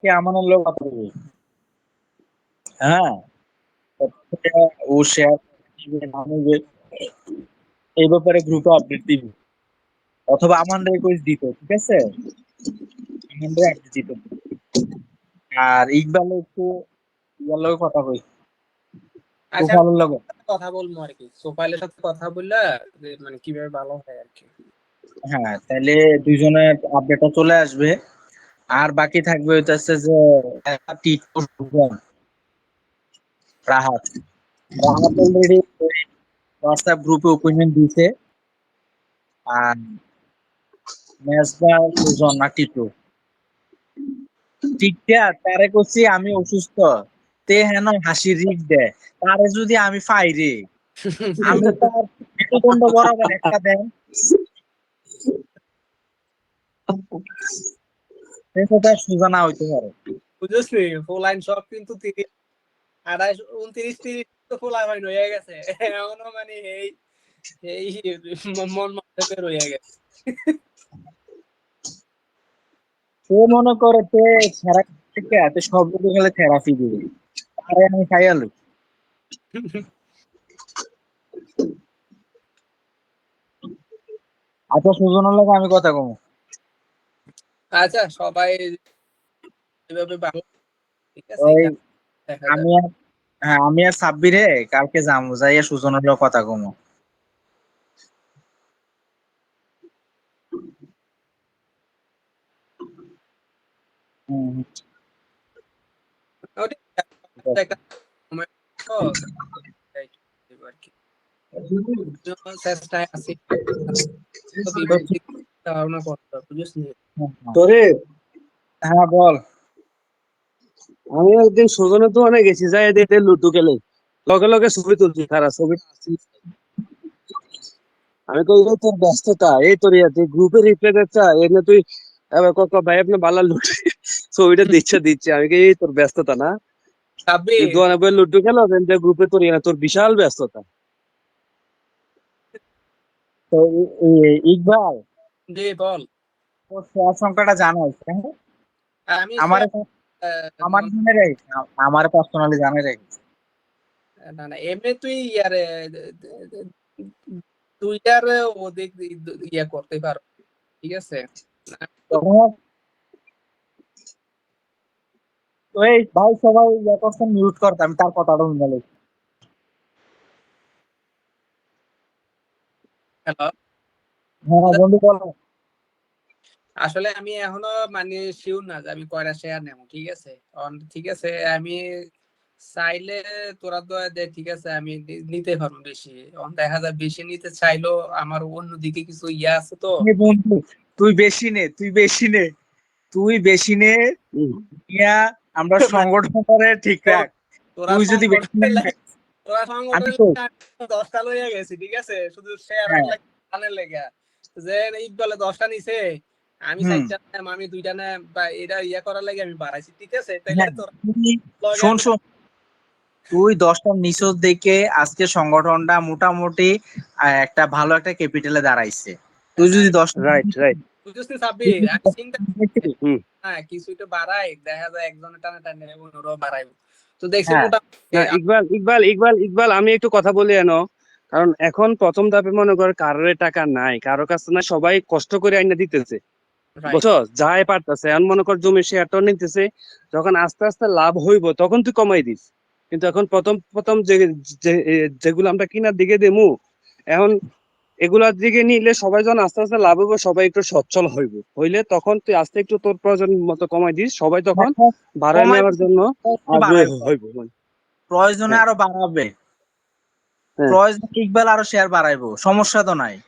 কে আমানের লোক কথা বলবে। হ্যাঁ, ও শেয়ার দিবে, এই ব্যাপারে গ্রুপে আপডেট দিবে, অথবা আমার রিকোয়েস্ট দিত, ঠিক আছে, আমার আপডেট দিত। আর ইকবাল একটু ইয়ার লগে কথা কই, আচ্ছা, প্রোফাইলের লগে। কথা বলবো আর কি, সোফাইলের সাথে কথা বললা যে মানে কিভাবে ভালো হয় আর কি। হ্যাঁ, তাহলে দুইজনের আপডেটটা চলে আসবে। আর বাকি থাকবে হইতাছে যে টিটু, সুজন, রাহাত। রাহাত অলরেডি হোয়াটসঅ্যাপ গ্রুপে ওপিনিয়ন দিছে। আর মেজদা, সুজন না টিটু, টিকা তারে করছি আমি অসুস্থ, তে হেন হাসি রিক দেয়, তারে যদি আমি ফাইরে, আমি তার মেরুদণ্ড বরাবর একটা দেন, সে কথা সোজা না হইতে পারে। বুঝছি, ফুল লাইন সব কিন্তু 28, 29, 30 তো ফুল লাইন হয়ে গেছে এখনো, মানে এই এই মন মাথা বের হয়ে গেছে। সে মনে করে তে থেরাপি থেকে এত সব কিছু গেলে থেরাপি দিবে, আরে আমি খাইয়ালু। আচ্ছা, সুজনের লোক আমি কথা কমু। আচ্ছা, সবাই এভাবে ভালো, ঠিক আছে, ওই দেখা আমি যাবে। আর, হ্যাঁ আমি আর সাব্বিরে কালকে যাবো, যাইয়া সুজনের লোক কথা কমু। হুম, ওটা ঠিক আছে। একটা সময় তো তাই আর কি, চেষ্টায় আছি তো তো বিবেক ধারণা করতে হবে, বুঝছিস। তোরে হ্যাঁ বল। আমি একদিন সুজনের দোকানে গেছি, যাই দেখতে লুডু খেলে, লগে লগে ছবি তুলছি, খারাপ ছবি। আমি কই এই তোর ব্যস্ততা, এই তোর তুই গ্রুপে রিপ্লাই দিচ্ছ, এনে তুই এবার ভাই আপনি বালা লুডু ছবিটা দিচ্ছে, আমি কই এই তোর ব্যস্ততা না, তুই সাব্বির, দোকানে বই লুডু খেলো, গ্রুপে তোর তোর বিশাল ব্যস্ততা। তো ইকবাল, জি বল। তোর শেয়ার সংখ্যাটা জানা আছে, হ্যাঁ? আমি আমার আমার মানে জেনে রাখিস, আমার পার্সোনালি জানে রাখিস। না না, এমনি তুই ইয়ারে টুইটার ওদিক ইয়া করতে পারো, ঠিক আছে। তখন তো এই ভাই সবাই মিউট করতে, আমি তার কথাটা শুনে লই। হ্যালো, হ্যাঁ বন্ধু বলো। আসলে আমি এখনো মানে শিওর না যে আমি কয়টা শেয়ার নেব, ঠিক আছে। ঠিক আছে, আমি চাইলে তোরা তো ঠিক আছে আমি নিতে পারবো বেশি, দেখা যায় বেশি নিতে চাইলেও আমার অন্যদিকে কিছু ইয়া আছে তো। এ বন্ধু, তুই বেশি নে, তুই বেশি নে, তুই বেশি নে, ইয়া আমরা মানে সংগঠন করে ঠিক তোর রাখ। তোরা তুই যদি বেশি সংগঠনের নে, তোরা আমি সংগঠনের তো, 10টা লইয়া গেছি, ঠিক আছে, শুধু শেয়ারের হ্যাঁ, লাগে লেগা যে ইকবালে 10টা নিছে, আমি হুম, 4টা নেম, আমি 2টা নেম, বা এটা ইয়া করার লাগে আমি বাড়াইছি, ঠিক আছে, তাইলে হ্যাঁ, তোর তুই লগে শোন আমি। শোন, তুই 10টার নিচে দেখে আজকে সংগঠনটা মোটামুটি একটা ভালো একটা ক্যাপিটালে দাঁড়াইছে। তুই না, যদি আমি 10টা, রাইট রাইট। বুঝতে সাব্বির, আমি চিন্তা হুম। হ্যাঁ কিছু একটু বাড়াই, দেখা যায় একজনের টানে টানে অন্যরাও বাড়াইবো, তো দেখছি হ্যাঁ, মোটামুটি না ইকবাল আমি একটু কথা বলি এনো, কারণ এখন প্রথম ধাপে মনে কর কারোর টাকা নাই, কারো কাছে না, সবাই কষ্ট করে আইনা দিতেছে, রাইট। বুঝছো, যাই পারতেছে, এখন মনে কর জমি শেয়ারটা নিতেছে, যখন আস্তে আস্তে লাভ হইব তখন তুই কমাই দিস, কিন্তু এখন প্রথম প্রথম যেগুলো আমরা কিনার দিকে দেমু, এখন এগুলার দিকে নিলে সবাই যখন আস্তে আস্তে লাভ হইব, সবাই একটু সচ্ছল হইব, হইলে তখন তুই আস্তে একটু তোর প্রয়োজন মতো কমাই দিস, সবাই তখন ভাড়ায় কমাই নেওয়ার জন্য আগ্রহী বাড়াইবো, হইব। প্রয়োজনে হ্যাঁ আরো বাড়াবে, হ্যাঁ প্রয়োজনে ইকবাল আরো শেয়ার বাড়াইবো, সমস্যা তো নাই। না,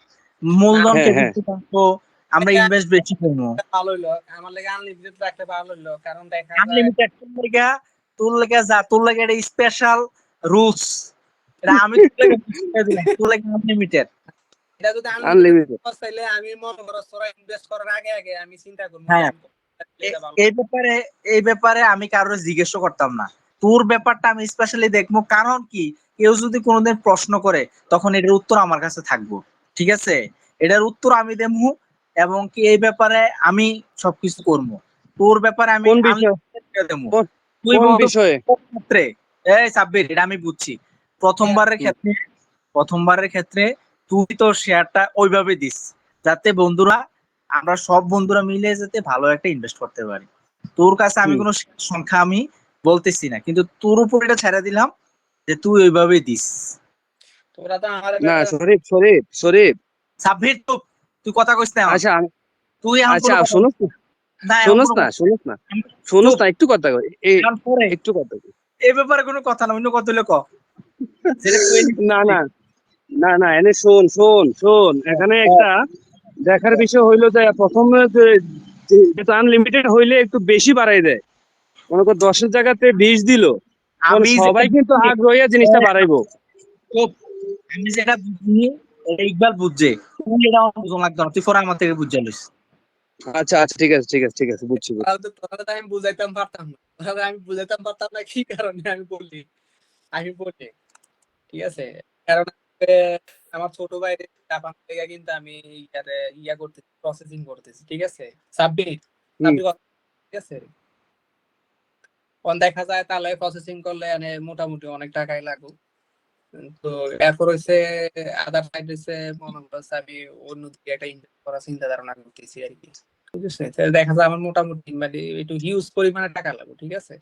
মূলধন হ্যাঁ কে হ্যাঁ বেশি থাকবো, আমরা ইনভেস্ট বেশি করবো। ভালো হইলো, আমার লাগে আনলিমিটেড রাখতে ভালো হইলো, কারণ দেখা যায় আনলিমিটেড তোর লেগে যা, তোর লেগে এটা স্পেশাল রুলস, এটা আমি তোর লেগে বুঝিয়ে দিলাম, তোর লেগে আনলিমিটেড। এটা যদি আনলিমিটেড আনলিমিটেড। চাইলে আমি মনে করো তোরা ইনভেস্ট করার আগে আগে আমি চিন্তা করবো যে হ্যাঁ, আমি এটা ভালো। এই ব্যাপারে, এই ব্যাপারে আমি কারোর জিজ্ঞেস করতাম না, তোর ব্যাপারটা আমি স্পেশালি দেখবো, কারণ কি কেউ যদি কোনোদিন প্রশ্ন করে তখন এটার উত্তর আমার কাছে থাকবো, ঠিক আছে, এটার উত্তর আমি দেবো, এবং কি এই ব্যাপারে আমি সবকিছু করবো। তোর ব্যাপারে আমি কোন আমি বিষয় দেবো। কোন- তুই কোন বলতো বিষয়ে? ক্ষেত্রে এই সাব্বির, এটা আমি বুঝছি। প্রথমবারের হুম। ক্ষেত্রে প্রথমবারের ক্ষেত্রে তুই তোর শেয়ারটা ওইভাবে দিস যাতে বন্ধুরা, আমরা সব বন্ধুরা মিলে যাতে ভালো একটা ইনভেস্ট করতে পারি। তোর কাছে আমি হুম। কোনো সংখ্যা আমি বলতেছি না, কিন্তু তোর উপর এটা ছেড়ে দিলাম যে তুই ওইভাবে দিস। তোরা তো আমার না শরীফ শরীফ শরীফ, সাব্বির চুপ, তুই কথা কইস না এখন। আচ্ছা তুই এখন আচ্ছা কোনো কথা শোনো না, এখন শোনোস কোনো না কথা শোনোস না আমি- শোনোস চুপ, না, একটু কথা কই এখন পরে একটু কথা কই। এই ব্যাপারে কোনো কথা না, অন্য কথা হলে ক, যেটা কই না না না না, এনে শোন শোন শোন, এখানে একটা দেখার বিষয় হইলো যে প্রথমে যেটা আনলিমিটেড হইলে একটু বেশি বাড়াই দেয়, মনে কর 10-এর জায়গাতে 20 দিল, তখন আমি সবাই কিন্তু আগ্রহী জিনিসটা বাড়াইবো। চুপ, আমি যেটা বুঝি এটা ইকবাল বুঝছে, তুই এটা আমার বুঝন লাগতো না, তুই পরে আমার থেকে বুঝে লইস। আচ্ছা আচ্ছা ঠিক আছে ঠিক আছে ঠিক আছে, বুঝছি বুঝছি। তোরা তো আমি বুঝাইতাম পারতাম না, তোরা তো আমি বুঝাইতাম পারতাম না কি কারণে আমি বলি, ঠিক আছে? কারণ আমার ছোট ভাই জাপান থেকে কিন্তু আমি ইয়া করতেছি, প্রসেসিং করতেছি, ঠিক আছে? সাবমিট হুম। ঠিক আছে, দেখা যায় তাহলে প্রসেসিং করলে মানে মোটামুটি অনেক টাকাই লাগুক। তো এরপর হচ্ছে আদার সাইড হচ্ছে মনে করছে আমি অন্যদিকে একটা ইনভেস্ট করার চিন্তা ধারণা করতেছি আর কি, ঠিক আছে? তো দেখা যায় আমার মোটামুটি মানে একটু হিউজ পরিমাণে টাকা লাগবে, ঠিক আছে?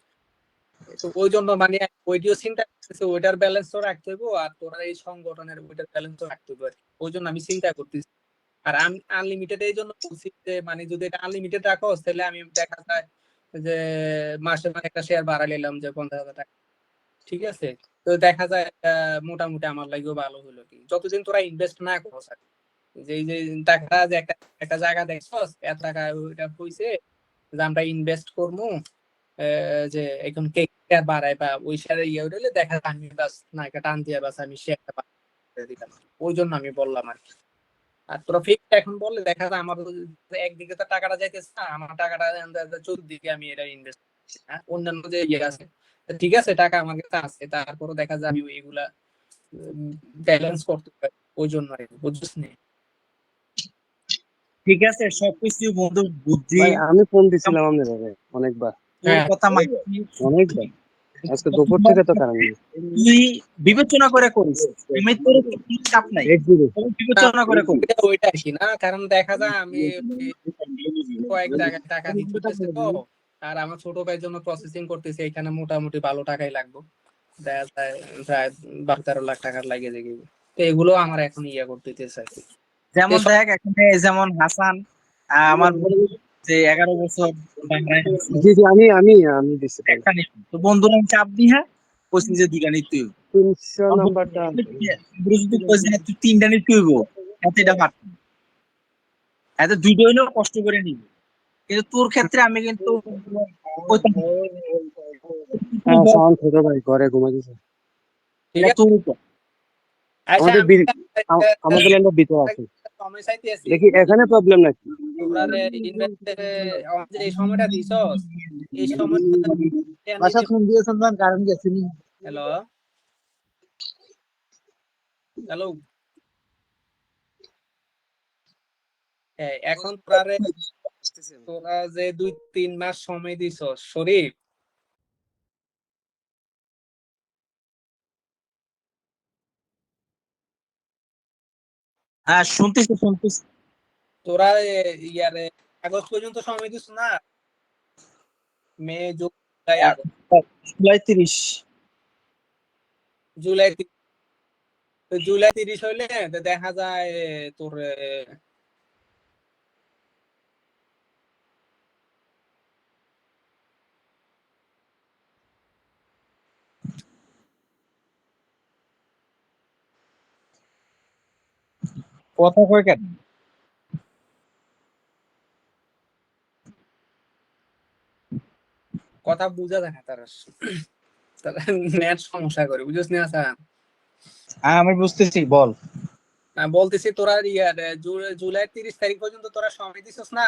তো ওই জন্য মানে ওইটিও চিন্তা করতেছি, ওইটার ব্যালেন্সও রাখতে হইব, আর তোরা এই সংগঠনের ওইটার ব্যালেন্সও রাখতে হইব আর কি। ওই জন্য আমি চিন্তা করতেছি। আর আমি আনলিমিটেড এই জন্য বলছি যে মানে যদি এটা আনলিমিটেড রাখো তাহলে আমি দেখা যায় যে মাসে মানে একটা শেয়ার বাড়া নিলাম যে 50,000 টাকা, ঠিক আছে? তো দেখা যায় মোটামুটি আমার লাগেও ভালো হলো কি, যতদিন তোরা ইনভেস্ট না করো যে এই যে টাকা যে একটা একটা জায়গা দেখছস এত টাকা ওইটা হইছে যে আমরা ইনভেস্ট করবো, যে এখন কে শেয়ার বাড়ায় বা ওই শেয়ারে ইয়ে হইলে দেখা যায় আমি বাস না একটা টান দিয়ে বাস আমি শেয়ারটা বাড়িয়ে দিলাম, ওই জন্য আমি বললাম আর কি। আর তোরা ফিক্সড এখন বললে দেখা যায় আমার একদিকে তো টাকাটা যাইতেছে না, আমার টাকাটা চতুর্দিকে আমি এটা ইনভেস্ট, অন্যান্য যে ইয়ে আছে, তো ঠিক আছে টাকা আমার কাছে আছে, তারপরও দেখা যায় আমি এগুলা ব্যালেন্স করতে পারি, ওই জন্য আর কি, বুঝছিস নি? ঠিক আছে, সবকিছু বন্ধু বুদ্ধি, ভাই আমি ফোন দিছিলাম আপনাদের অনেকবার তোর হ্যাঁ কথা মানছি। অনেকবার, আজকে দুপুর থেকে তো কারণ নেই। তুই বিবেচনা করে করিস, আমি তোর উপর কোনো চাপ নাই, একদিনে তুই বিবেচনা করে করিস। ওইটা আর কি, না কারণ দেখা যায় আমি কয়েক জায়গায় টাকা দিতে হইতেছে তো, আর আমার ছোট ভাইয়ের জন্য প্রসেসিং করতেছি, এখানে মোটামুটি ভালো টাকাই লাগবে, দেখা যায় প্রায় 12-13 লাখ টাকার লাগে যে তো এগুলো আমার এখন ইয়া করতে হইতেছে আর কি। যেমন দেখ এখানে যেমন হাসান, আমার বন্ধু, যে 11 বছর বাংলায় আছে, জি জি, আমি দিচ্ছি একটা নিব। তো বন্ধুরা আমি চাপ দিই, হ্যাঁ কইছি যে দুইটা নিতে হইব। 300 আমার নাম্বারটা। বন্ধু যদি কইছে না তুই তিনটা নিতে হইব, এত এটা পারত না। এত দুইটা হইলেও কষ্ট করে নিব, কিন্তু তোর ক্ষেত্রে আমি কিন্তু কইতাম না। হ্যাঁ সাউন্ড ছোট ভাই ঘরে ঘুমাই দিছে। ঠিক এটা আছে, তোর উপর। আচ্ছা আমাদের আমি আমাদের আমরা ভিতরে আছে, সময় চাইতেছি, দেখি এখানে প্রবলেম নাকি। তোমরা ইনভেস্টে যে এই সময়টা দিছস, এই সময়টা বাসা ফোন দিয়েছেন না, কারণ গেছিনি। হ্যালো হ্যালো, এখন তোরা যে 2-3 মাস সময় দিছস শরীফ, হ্যাঁ শুনতেছি শুনতেছি। তোরা ইয়ারে আগস্ট পর্যন্ত সময় দিছ না? May June July August, July 30। July July 30 হইলে তো দেখা যায় তোর কথা কয় কেন? কথা বুঝা যায় না তারা, তারা নেট সমস্যা করে, বুঝছিস না আসান? হ্যাঁ আমি বুঝতেছি, বল। বলতেছি তোরা ইয়ার জুলাই 30 তারিখ পর্যন্ত তোরা সময় দিছস না?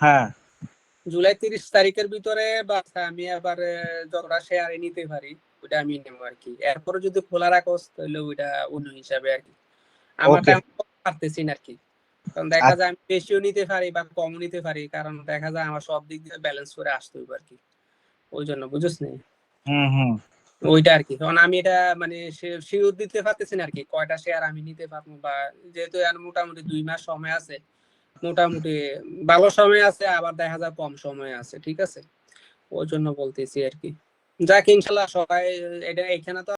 হ্যাঁ জুলাই 30 তারিখের ভিতরে বা আমি আবার যতটা শেয়ারে নিতে পারি ওইটা আমি নেবো আর কি, এরপরে যদি খোলা রাখোস তাহলে ওইটা অন্য হিসাবে আর কি, আমারটা ওকে আমি করতে পারতেছি না আর কি। কারণ দেখা যায় আমি বেশিও নিতে পারি বা কমও নিতে পারি, কারণ দেখা যায় আমার সব দিক দিয়ে ব্যালেন্স করে আসতে হবে আর কি, ওই জন্য বুঝছ নি হুম ওইটা আর কি। কারণ আমি এটা মানে শিওর দিতে পারতেছি না আর কি কয়টা শেয়ার আমি নিতে পারবো, বা যেহেতু আর মোটামুটি 2 মাস সময় আছে, মোটামুটি ভালো সময় আছে, আবার দেখা যায় কম সময় আছে, ঠিক আছে, ওই জন্য বলতেছি আর কি। যাক ইনশাল্লাহ সবাই এটা এখানে তো